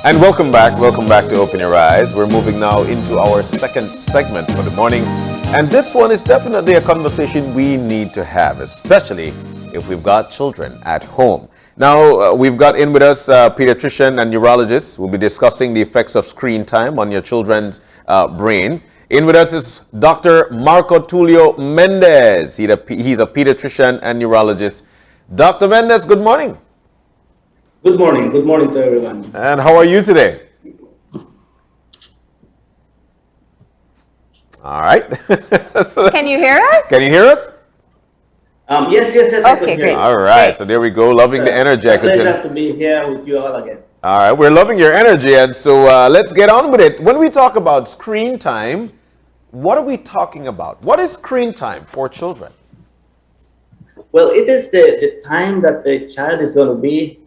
And welcome back to Open Your Eyes. We're moving now into our second segment for the morning. And this one is definitely a conversation we need to have, especially if we've got children at home. Now, we've got in with us pediatrician and neurologist. We'll be discussing the effects of screen time on your children's brain. In with us is Dr. Marco Tulio Mendez. He's a pediatrician and neurologist. Dr. Mendez, good morning. Good morning. Good morning to everyone. And how are you today? All right. Can you hear us? Can you hear us? Yes. Okay, great. All right. Great. So there we go. Loving the energy. A pleasure to be here with you all again. All right. We're loving your energy. And so let's get on with it. When we talk about screen time, what are we talking about? What is screen time for children? Well, it is the time that the child is going to be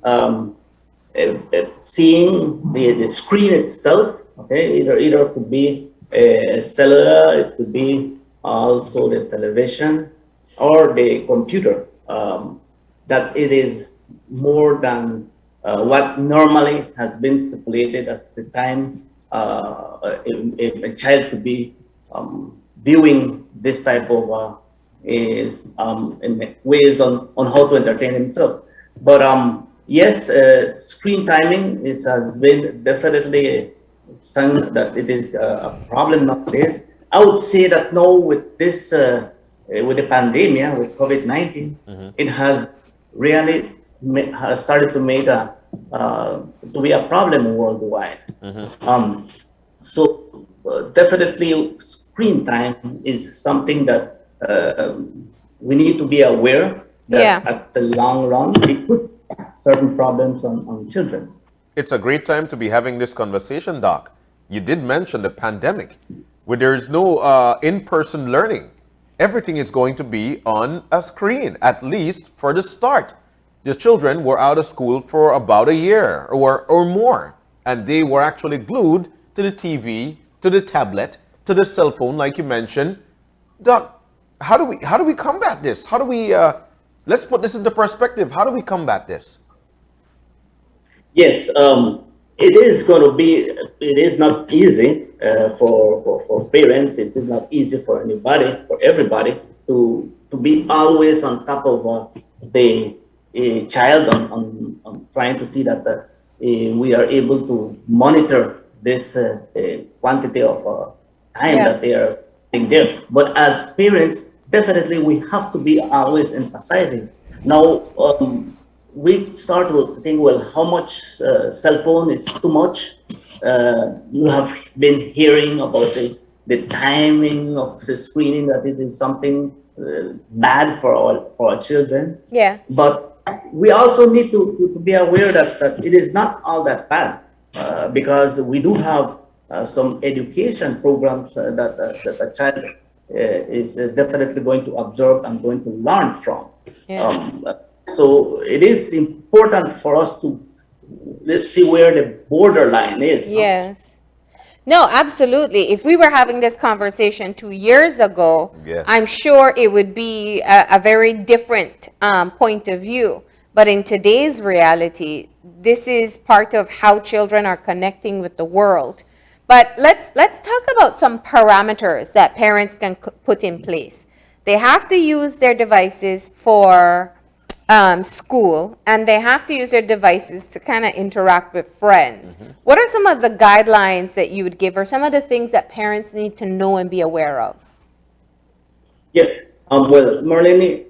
seeing the screen itself. Okay, either could be a cellular, it could be also the television or the computer. That it is more than what normally has been stipulated as the time a child could be viewing this type of is in ways on how to entertain themselves. But yes, screen timing has been definitely something that it is a problem nowadays. I would say that now with this with the pandemic, with COVID-19, it has really has started to make to be a problem worldwide. So definitely screen time is something that we need to be aware that at the long run, it could certain problems on children. It's a great time to be having this conversation, Doc. You did mention the pandemic, where there is no in-person learning. Everything is going to be on a screen, at least for the start. The children were out of school for about a year or more, and they were actually glued to the TV, to the tablet, to the cell phone, like you mentioned. Doc, how do we combat this? How do we let's put this into perspective. How do we combat this? Yes, it is going to be. It is not easy for parents. It is not easy for anybody, for everybody to be always on top of the child on trying to see that we are able to monitor this quantity of time that they are sitting there. But as parents, definitely we have to be always emphasizing. Now, we start to think, well, how much cell phone is too much? You have been hearing about the timing of the screening, that it is something bad for our children. Yeah. But we also need to be aware that it is not all that bad, because we do have some education programs that a child is definitely going to observe and going to learn from. Yeah. So it is important for us to let's see where the borderline is. Yes. No, absolutely. If we were having this conversation 2 years ago, Yes. I'm sure it would be a very different point of view. But in today's reality, this is part of how children are connecting with the world. But let's talk about some parameters that parents can put in place. They have to use their devices for school, and they have to use their devices to kind of interact with friends. What are some of the guidelines that you would give, or some of the things that parents need to know and be aware of? Yes. Well, Marlene,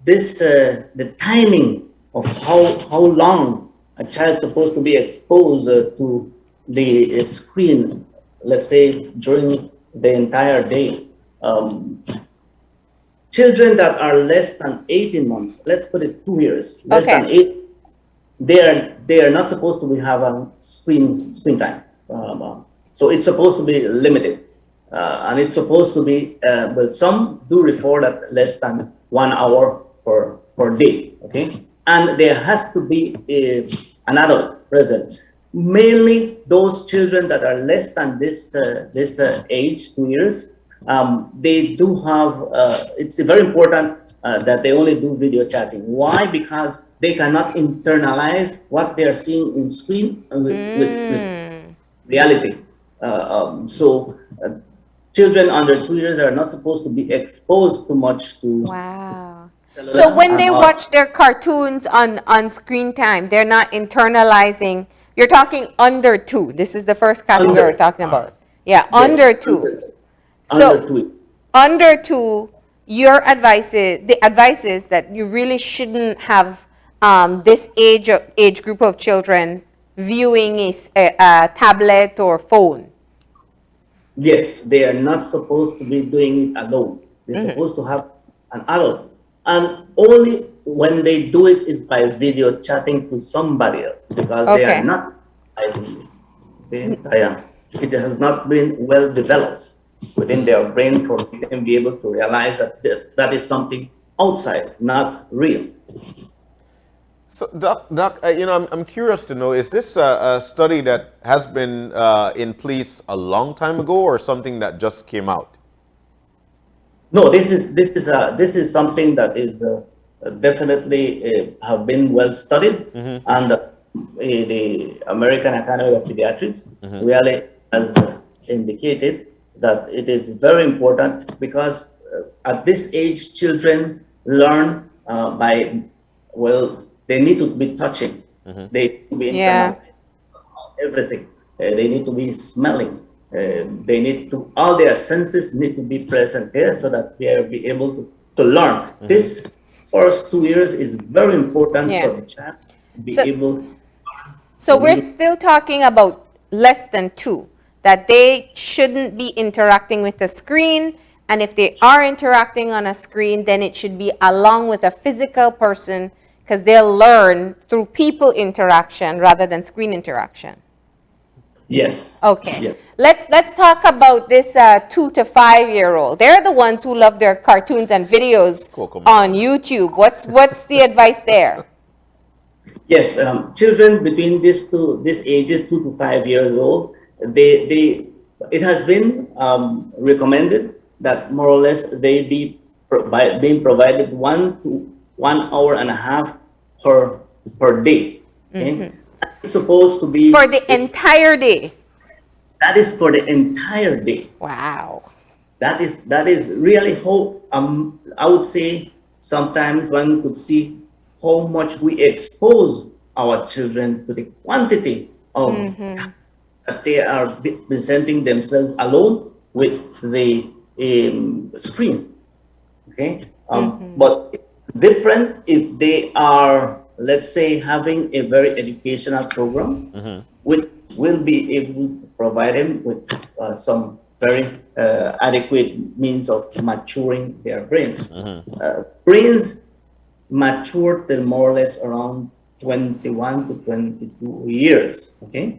this the timing of how long a child is supposed to be exposed to the screen, let's say during the entire day. Children that are less than 18 months, let's put it 2 years, less than 8, they are not supposed to be having screen time. So it's supposed to be limited, and it's supposed to be. Well, some do refer that less than 1 hour per day. Okay, and there has to be an adult present. Mainly those children that are less than this age, 2 years. They do have, it's very important that they only do video chatting. Why? Because they cannot internalize what they are seeing in screen with reality. Children under 2 years are not supposed to be exposed too much to. Wow. So when they watch their cartoons on screen time, they're not internalizing. You're talking under 2. This is the first category we're talking about. Yeah, Yes, under 2. Under 2. Under 2, the advice is that you really shouldn't have this age group of children viewing a tablet or phone. Yes, they are not supposed to be doing it alone. They're supposed to have an adult. And only when they do it is by video chatting to somebody else, because they are not it has not been well developed within their brain for them to be able to realize that that is something outside, not real. So, Doc, I'm curious to know, is this a study that has been in place a long time ago, or something that just came out? No, this is something that is definitely have been well studied, and the American Academy of Pediatrics really has indicated that it is very important, because at this age, children learn they need to be touching. They need to be everything. They need to be smelling. They need to, all their senses need to be present there, so that they will be able to learn. This first 2 years is very important for the child to be able to learn. So we're still talking about less than 2, that they shouldn't be interacting with the screen. And if they are interacting on a screen, then it should be along with a physical person, because they'll learn through people interaction rather than screen interaction. Yes. Okay. Yes. Let's talk about this 2 to 5 year old. They're the ones who love their cartoons and videos on YouTube. What's the advice there? Yes, children between these ages, 2 to 5 years old, it has been recommended that more or less they be being provided 1 to 1 hour and a half per day. Okay? It's supposed to be for the entire day. That is for the entire day. Wow. That is really how I would say sometimes one could see how much we expose our children to the quantity of that they are presenting themselves alone with the screen. Okay, but different if they are, let's say, having a very educational program, which will be able to provide them with some very adequate means of maturing their brains. Brains mature till more or less around 21 to 22 years. Okay,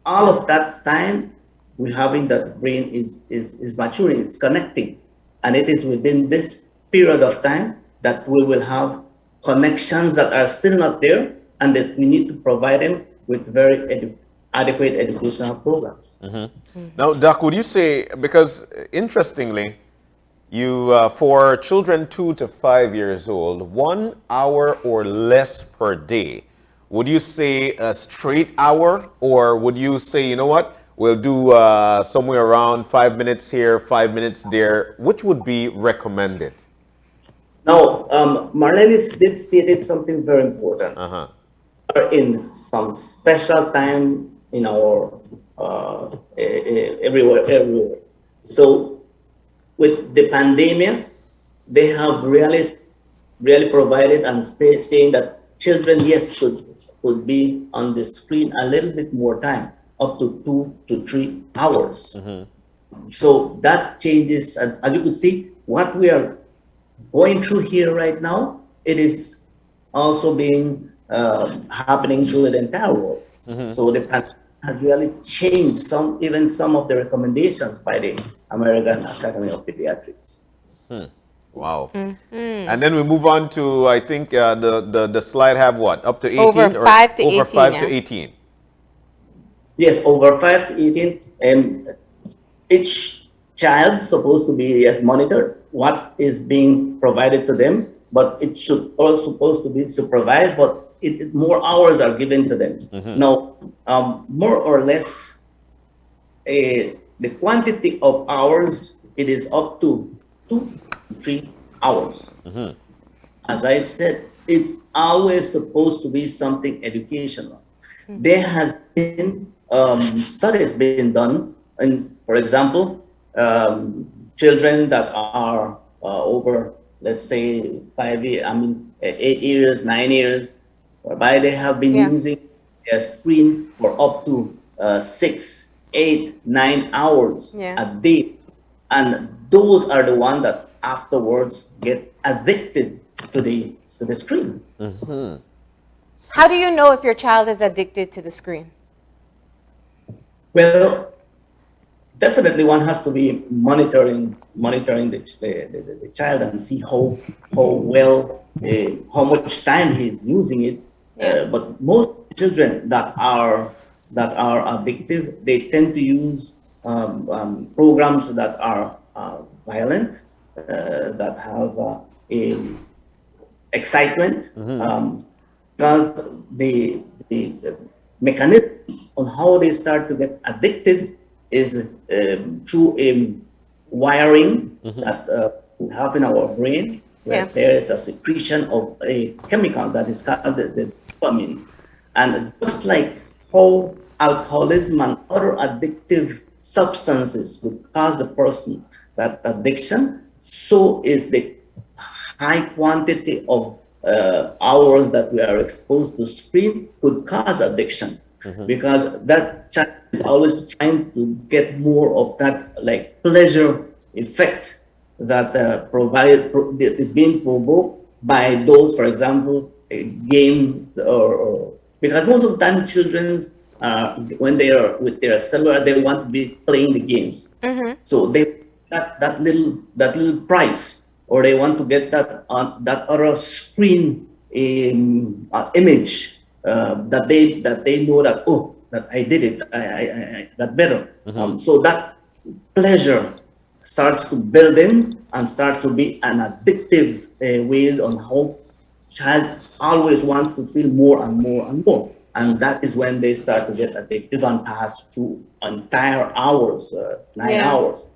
all of that time we're having that brain is maturing, it's connecting, and it is within this period of time that we will have connections that are still not there, and that we need to provide them with very adequate educational programs. Now, Doc, would you say, because interestingly, you for children 2 to 5 years old, 1 hour or less per day, would you say a straight hour, or would you say, you know what, we'll do somewhere around 5 minutes here, 5 minutes there? Which would be recommended? Now, Marlene did stated something very important. In some special time in our everywhere. So with the pandemic, they have really provided and saying that children, yes, could be on the screen a little bit more time, up to 2 to 3 hours. So that changes, as you could see, what we are going through here right now, it is also being happening through the entire world. So the pandemic has really changed even some of the recommendations by the American Academy of Pediatrics. Wow. And then we move on to, I think the slide have what? Up to 18? Over 5 to 18. Over 5 to 18. Yes, over 5 to 18. And each child supposed to be monitored what is being provided to them, but it should also supposed to be supervised, but more hours are given to them. Now, more or less, the quantity of hours, it is up to 2 to 3 hours. As I said, it's always supposed to be something educational. There has been studies being done, and for example, children that are over, let's say 5 years, 8 years, 9 years, whereby they have been using a screen for up to 6, 8, 9 hours a day, and those are the ones that afterwards get addicted to the screen. How do you know if your child is addicted to the screen? Well, definitely one has to be monitoring the child and see how well, how much time he's using it. But most children that are addictive, they tend to use programs that are violent, that have excitement, because the mechanism on how they start to get addicted is through a wiring that we have in our brain, where there is a secretion of a chemical that is called the dopamine. And just like how alcoholism and other addictive substances would cause the person that addiction, so is the high quantity of hours that we are exposed to screen could cause addiction, because that child is always trying to get more of that like pleasure effect that that is being provoked by those, for example, games, or because most of the time children, when they are with their cellular, they want to be playing the games. So they that little prize, or they want to get that other screen image that they know that, oh, that I did it, I got better. So that pleasure starts to build in and start to be an addictive way on how child always wants to feel more and more and more. And that is when they start to get addictive and pass through entire hours, 9 hours.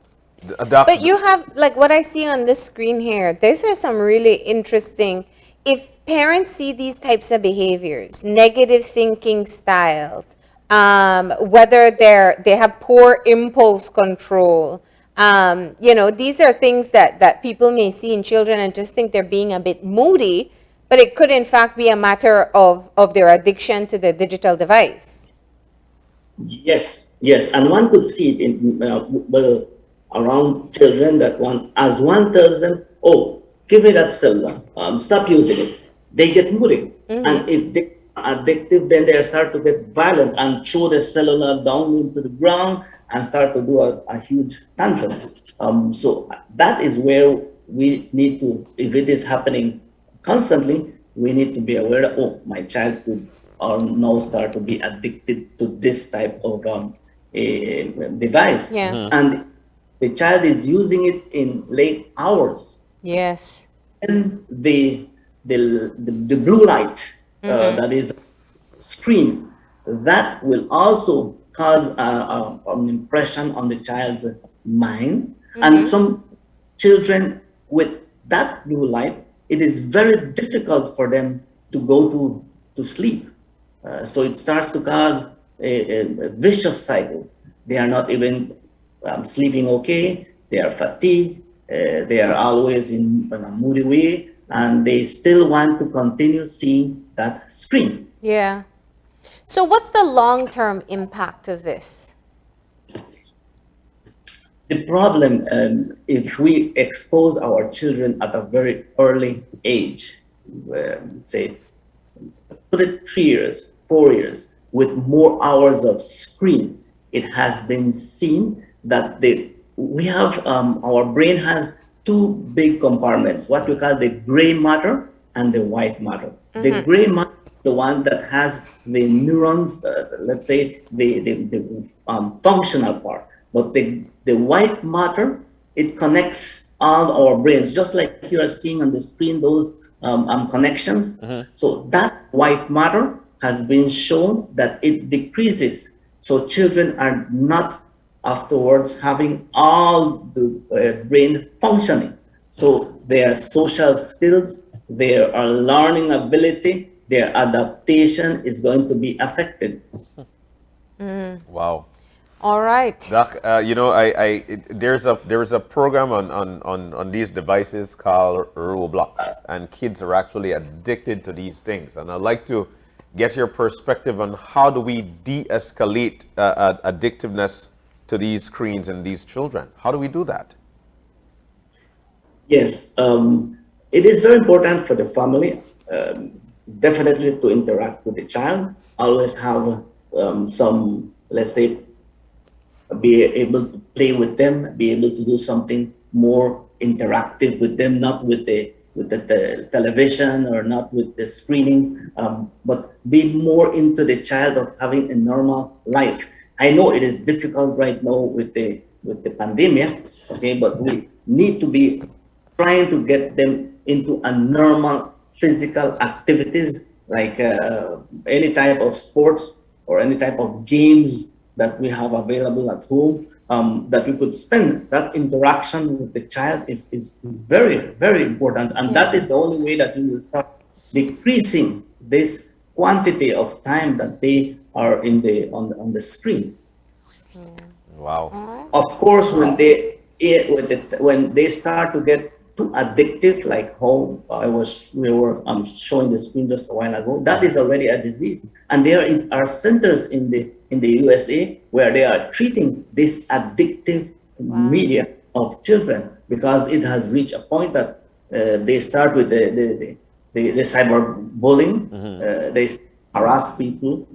But you have, like what I see on this screen here, these are some really interesting, if parents see these types of behaviors, negative thinking styles, whether they have poor impulse control, these are things that people may see in children and just think they're being a bit moody, but it could in fact be a matter of their addiction to the digital device. Yes, and one could see it in, around children, that one tells them, oh, give me that cellular, stop using it, they get moody. And if they are addictive, then they start to get violent and throw the cellular down into the ground and start to do a huge tantrum. So that is where we need to, if it is happening constantly, we need to be aware that, oh, my child could now start to be addicted to this type of device. And the child is using it in late hours. Yes. And the blue light that is screen, that will also cause an impression on the child's mind. And some children with that blue light, it is very difficult for them to go to sleep. So it starts to cause a vicious cycle. They are not even sleeping okay, they are fatigued, they are always in a moody way, and they still want to continue seeing that screen. Yeah. So what's the long-term impact of this? The problem, if we expose our children at a very early age, say 3 years, 4 years, with more hours of screen, it has been seen that our brain has 2 big compartments, what we call the gray matter and the white matter. The gray matter, the one that has the neurons, let's say the functional part, but the white matter, it connects all our brains, just like you are seeing on the screen, those connections. So that white matter has been shown that it decreases. So children are not afterwards having all the brain functioning. So their social skills, their learning ability, their adaptation is going to be affected. Wow. All right. Doc, there's a program on these devices called Roblox, and kids are actually addicted to these things. And I'd like to get your perspective on how do we de-escalate addictiveness to these screens in these children? How do we do that? Yes, it is very important for the family, definitely to interact with the child, always have some, let's say, be able to play with them, be able to do something more interactive with them, not with the television or not with the screening, but be more into the child of having a normal life. I know it is difficult right now with the pandemic, okay, but we need to be trying to get them into a normal physical activities, like any type of sports or any type of games that we have available at home, that we could spend. That interaction with the child is very, very important. And that is the only way that we will start decreasing this quantity of time that they are on the screen. Wow. Of course, when they start to get too addictive, like how we were showing the screen just a while ago, that is already a disease. And there are centers in the USA where they are treating this addictive media of children, because it has reached a point that they start with the cyberbullying. They harass people,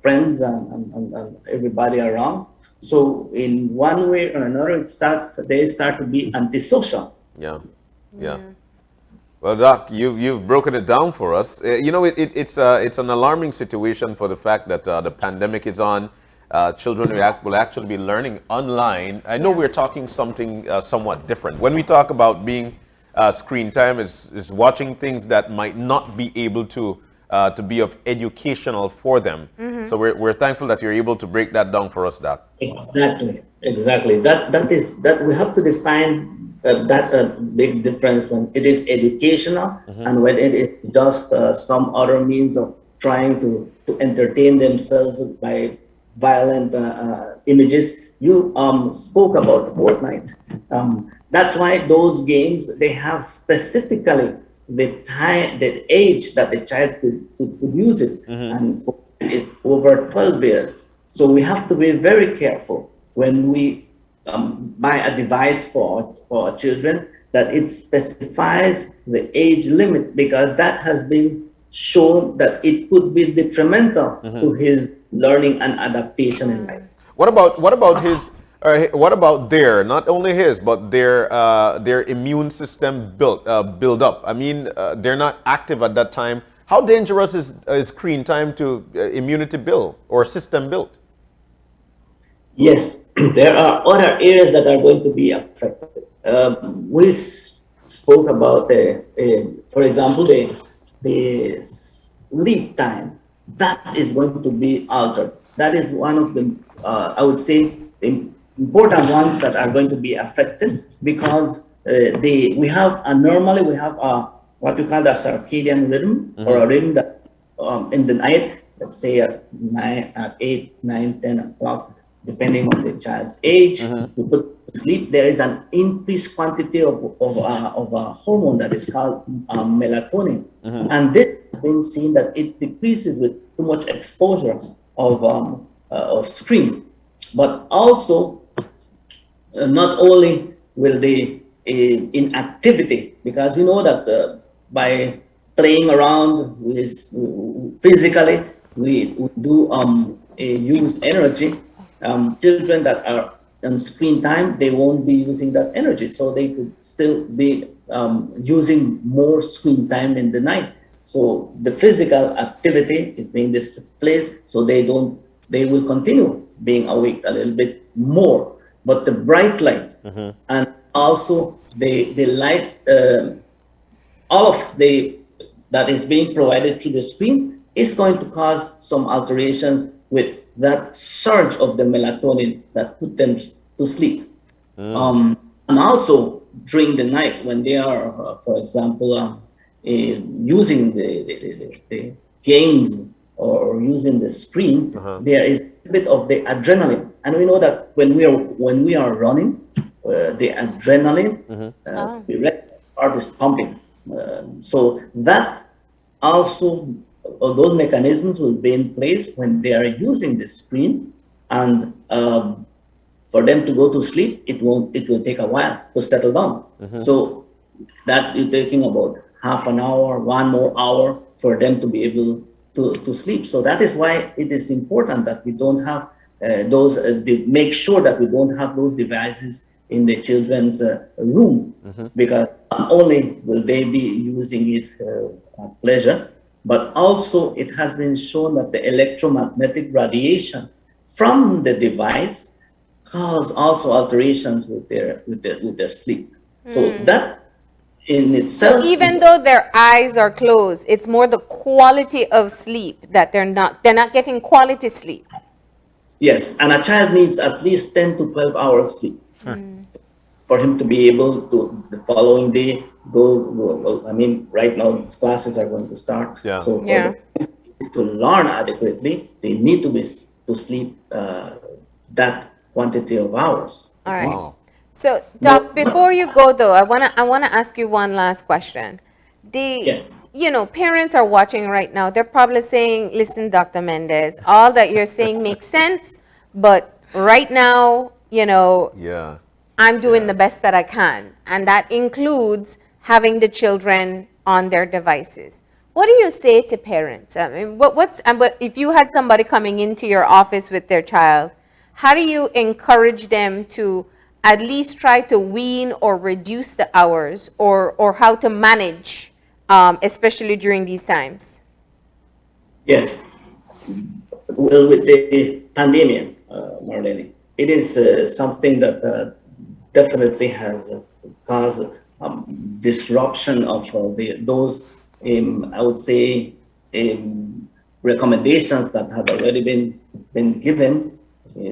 friends and everybody around. So in one way or another, they start to be antisocial. Yeah. Well, Doc, you've broken it down for us. It's an alarming situation for the fact that the pandemic is on. Children will actually be learning online. I know we're talking something somewhat different. When we talk about being screen time, is watching things that might not be able to be of educational for them. So we're thankful that you're able to break that down for us, Doc. Exactly. That we have to define that big difference when it is educational and when it is just some other means of trying to entertain themselves by violent images. You spoke about Fortnite. That's why those games, they have specifically the age that the child could use it, and Fortnite is over 12 years. So we have to be very careful when we buy a device for children, that it specifies the age limit, because that has been shown that it could be detrimental to his learning and adaptation in life. What about his? What about not only his, but their immune system build up? I mean, they're not active at that time. How dangerous is screen time to immunity build or system build? Yes, there are other areas that are going to be affected. We spoke about for example, the sleep time. That is going to be altered. That is one of the, I would say, the important ones that are going to be affected, because we have what we call the circadian rhythm, or a rhythm that in the night, let's say at 8, 9, 10 o'clock, depending on the child's age, to put to sleep, there is an increased quantity of a hormone that is called melatonin. And this has been seen that it decreases with too much exposure of screen. But also, not only will the inactivity, because we know that by playing around with physically, we do use energy. Children that are on screen time, they won't be using that energy, so they could still be using more screen time in the night. So the physical activity is being displaced, so they will continue being awake a little bit more. But the bright light and also the light, all of the that is being provided through the screen is going to cause some alterations with that surge of the melatonin that put them to sleep. And also during the night when they are, for example, using the games or using the screen, there is a bit of the adrenaline, and we know that when we are running, the adrenaline, the red part is pumping. So that also, those mechanisms will be in place when they are using the screen, and for them to go to sleep, it will take a while to settle down. So that you're taking about half an hour, 1 more hour for them to be able to sleep. So that is why it is important that we don't have make sure that we don't have those devices in the children's room, because not only will they be using it at pleasure, but also it has been shown that the electromagnetic radiation from the device cause also alterations with their sleep. So that in itself, So even though their eyes are closed, it's more the quality of sleep that they're not getting quality sleep. yes, and a child needs at least 10 to 12 hours sleep for him to be able to the following day go. I mean, right now classes are going to start. Yeah. So for them to learn adequately, they need to sleep that quantity of hours. All right. Wow. So, Doc, before you go though, I wanna ask you one last question. Yes. Parents are watching right now. They're probably saying, "Listen, Dr. Mendez, all that you're saying makes sense, but right now, Yeah. I'm doing the best that I can, and that includes having the children on their devices." What do you say to parents? I mean, but if you had somebody coming into your office with their child, how do you encourage them to at least try to wean or reduce the hours, or how to manage, especially during these times? Yes. Well, with the pandemic, Marlene, it is something that definitely has caused disruption of those, I would say, recommendations that have already been given.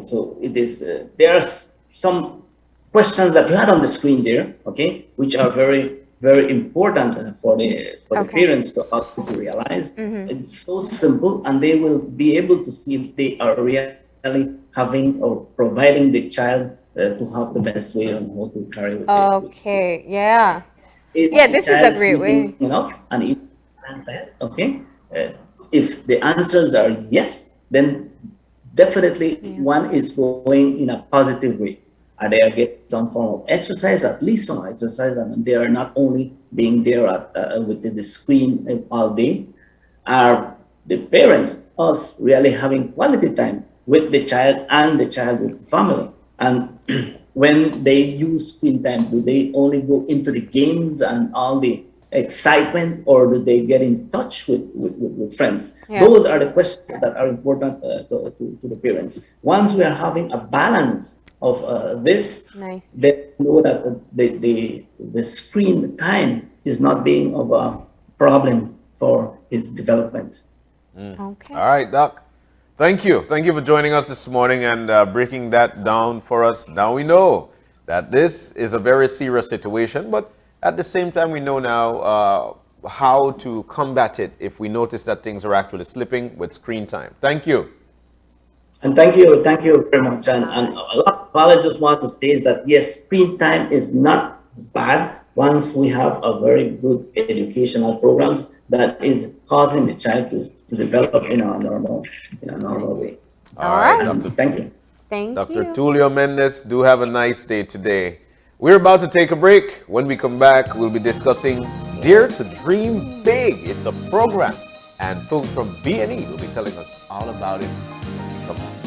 So it is. There are some questions that you had on the screen there, okay, which are very, very important for the parents to obviously realize. It's so simple, and they will be able to see if they are really having or providing the child to have the best way on how to carry with Okay, yeah. If Yeah, the this is child a great way. enough, and if that, okay, if the answers are yes, then definitely one is going in a positive way. And they are getting some form of exercise, at least some exercise, and they are not only being there with the screen all day. Are the parents, us, really having quality time with the child and the child with the family? And when they use screen time, do they only go into the games and all the excitement, or do they get in touch with friends? Those are the questions that are important to the parents. Once we are having a balance of this, they know that the screen time is not being of a problem for his development. Okay. All right, Doc. Thank you. Thank you for joining us this morning and breaking that down for us. Now we know that this is a very serious situation, but at the same time, we know now how to combat it if we notice that things are actually slipping with screen time. Thank you. And thank you very much. And all I just want to say is that yes, screen time is not bad once we have a very good educational programs that is causing the child to develop in a normal way. All right, And thank you. Thank Dr. you. Tulio Mendez, do have a nice day today. We're about to take a break. When we come back, we'll be discussing Dare to Dream Big. It's a program, and folks from B&E will be telling us all about it. Come on.